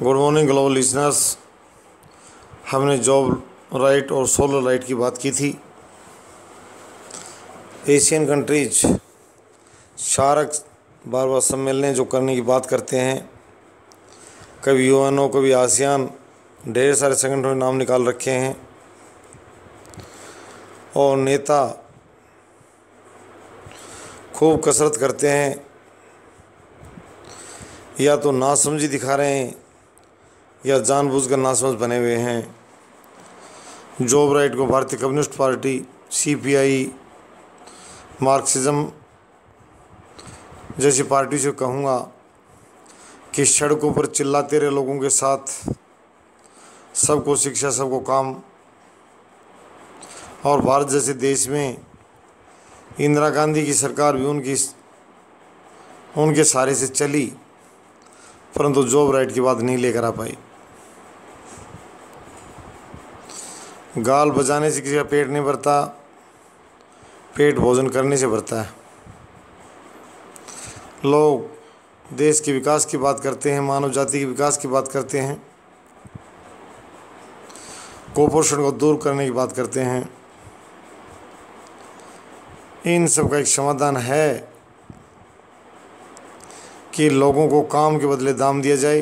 Good morning global listeners. हमने job right और solar right की बात की थी। एशियन कंट्रीज शार्क बार बार सम्मेलन जो करने की बात करते हैं, कभी यूएनओ कभी आसियान, ढेर सारे संगठनों ने नाम निकाल रखे हैं और नेता खूब कसरत करते हैं, या तो नासमझी दिखा रहे हैं या जानबूझकर नासमझ बने हुए हैं। जॉब राइट को भारतीय कम्युनिस्ट पार्टी, सीपीआई, मार्क्सिज्म जैसी पार्टी से कहूँगा कि सड़कों पर चिल्लाते रहे लोगों के साथ, सबको शिक्षा सबको काम। और भारत जैसे देश में इंदिरा गांधी की सरकार भी उनके सहारे से चली, परंतु जॉब राइट की बात नहीं लेकर आ पाई। गाल बजाने से किसी का पेट नहीं भरता, पेट भोजन करने से भरता है। लोग देश के विकास की बात करते हैं, मानव जाति के विकास की बात करते हैं, कुपोषण को दूर करने की बात करते हैं। इन सब का एक समाधान है कि लोगों को काम के बदले दाम दिया जाए,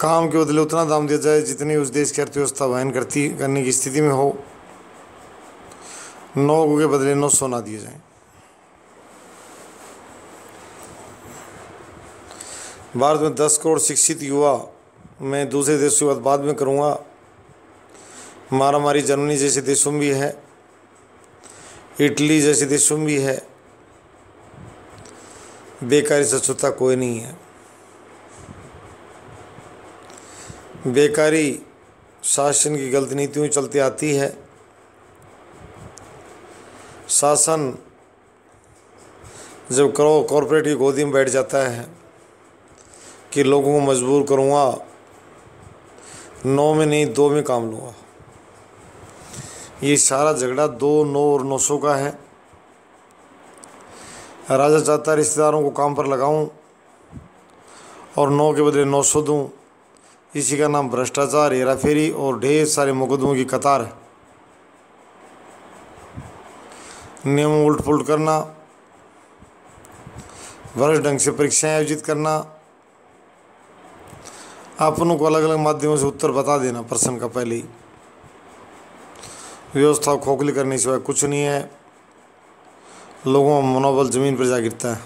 काम के बदले उतना दाम दिया जाए जितनी उस देश की अर्थव्यवस्था वहन करने की स्थिति में हो। 9 के बदले 900 ना दिए जाएं। भारत में 10 करोड़ शिक्षित युवा, मैं दूसरे देशों की बात बाद में करूँगा, मारामारी जर्मनी जैसे देशों में भी है, इटली जैसे देशों में भी है। बेकारी से छूता कोई नहीं है। बेकारी शासन की गलत नीतियों चलते आती है। शासन जब कॉरपोरेट की गोदी में बैठ जाता है कि लोगों को मजबूर करूँगा, 9 में नहीं 2 में काम लूँगा, ये सारा झगड़ा 2, 9 और 900 का है। राजा चाहता है रिश्तेदारों को काम पर लगाऊं और 9 के बदले 900 दूं। इसी का नाम भ्रष्टाचार, हेराफेरी और ढेर सारे मुकदमों की कतार है। नियम उलट पुलट करना, भ्रष्ट ढंग से परीक्षाएं आयोजित करना, अपनों को अलग अलग माध्यमों से उत्तर बता देना प्रश्न का पहले ही, व्यवस्था खोखली करने सिवाय कुछ नहीं है। लोगों का मनोबल ज़मीन पर जा गिरता है,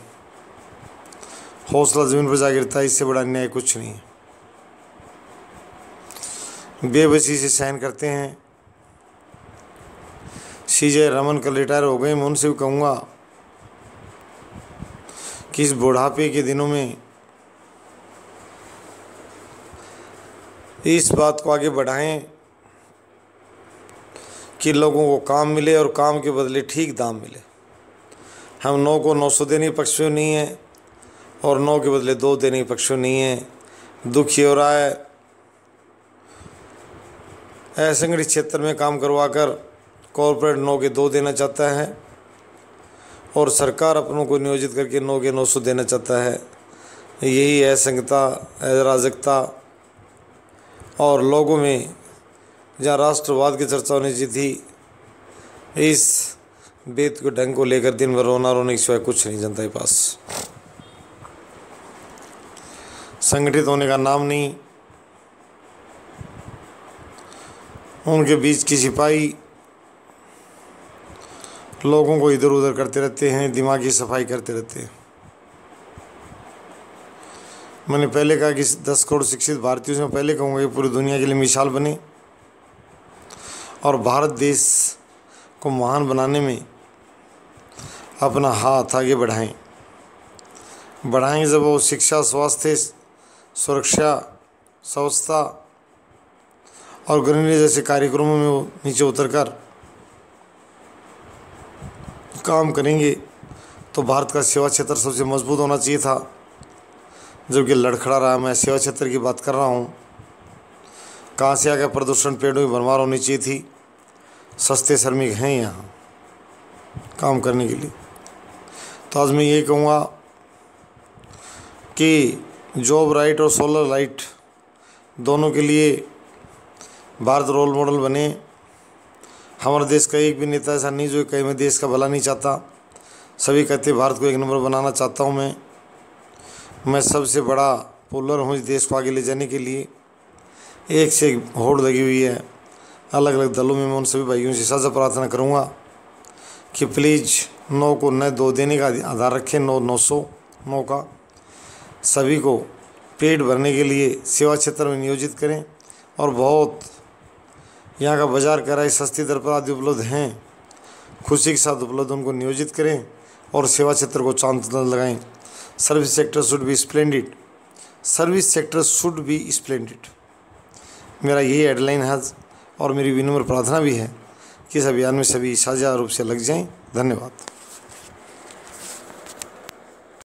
हौसला ज़मीन पर जा गिरता है। इससे बड़ा अन्याय कुछ नहीं है। बेबसी से सहन करते हैं। सीजे रमन कल रिटायर हो गए, मैं उनसे भी कहूँगा कि इस बुढ़ापे के दिनों में इस बात को आगे बढ़ाएं कि लोगों को काम मिले और काम के बदले ठीक दाम मिले। हम 9 को 900 देने के पक्ष में नहीं है और 9 के बदले 2 देने के पक्ष में नहीं है। दुख ये हो रहा है, असंगठित क्षेत्र में काम करवाकर कॉरपोरेट 9 के 2 देना चाहता है और सरकार अपनों को नियोजित करके 9 के 900 देना चाहता है। यही असंगता, अराजकता और लोगों में जहाँ राष्ट्रवाद की चर्चा होनी चाहिए थी, इस बेत के ढंग को लेकर दिन भर रोने के सिवाय कुछ नहीं जनता के पास। संगठित होने का नाम नहीं। उनके बीच की सिपाही लोगों को इधर उधर करते रहते हैं, दिमागी सफाई करते रहते हैं। मैंने पहले कहा कि 10 करोड़ शिक्षित भारतीयों से, मैं पहले कहूँगा कि पूरी दुनिया के लिए मिसाल बने और भारत देश को महान बनाने में अपना हाथ आगे बढ़ाएंगे जब वो शिक्षा, स्वास्थ्य, सुरक्षा, स्वच्छता और गरीबी जैसे कार्यक्रमों में वो नीचे उतरकर काम करेंगे। तो भारत का सेवा क्षेत्र सबसे मजबूत होना चाहिए था, जबकि लड़खड़ा रहा। मैं सेवा क्षेत्र की बात कर रहा हूँ। कहाँ से आ गया प्रदूषण, पेड़ों की भरमार होनी चाहिए थी। सस्ते श्रमिक हैं यहाँ काम करने के लिए। तो आज मैं ये कहूँगा कि जॉब राइट और सोलर लाइट दोनों के लिए भारत रोल मॉडल बने। हमारे देश का एक भी नेता ऐसा नहीं जो कहीं में देश का भला नहीं चाहता। सभी कहते भारत को एक नंबर बनाना चाहता हूँ मैं सबसे बड़ा पुलर हूँ इस देश को आगे ले जाने के लिए। एक से एक होड़ लगी हुई है अलग अलग दलों में। मैं उन सभी भाइयों से साझा प्रार्थना करूँगा कि प्लीज़ 9 को न 2 देने का आधार रखें। 9 का सभी को पेट भरने के लिए सेवा क्षेत्र में नियोजित करें। और बहुत यहाँ का बाजार किराए सस्ती दर पर आदि उपलब्ध हैं, खुशी के साथ उपलब्ध, उनको नियोजित करें और सेवा क्षेत्र को चांद लगाएं। Service sector should be splendid, service sector should be splendid, मेरा यही हेडलाइन है। और मेरी विनम्र प्रार्थना भी है कि इस अभियान में सभी साझा रूप से लग जाएं। धन्यवाद।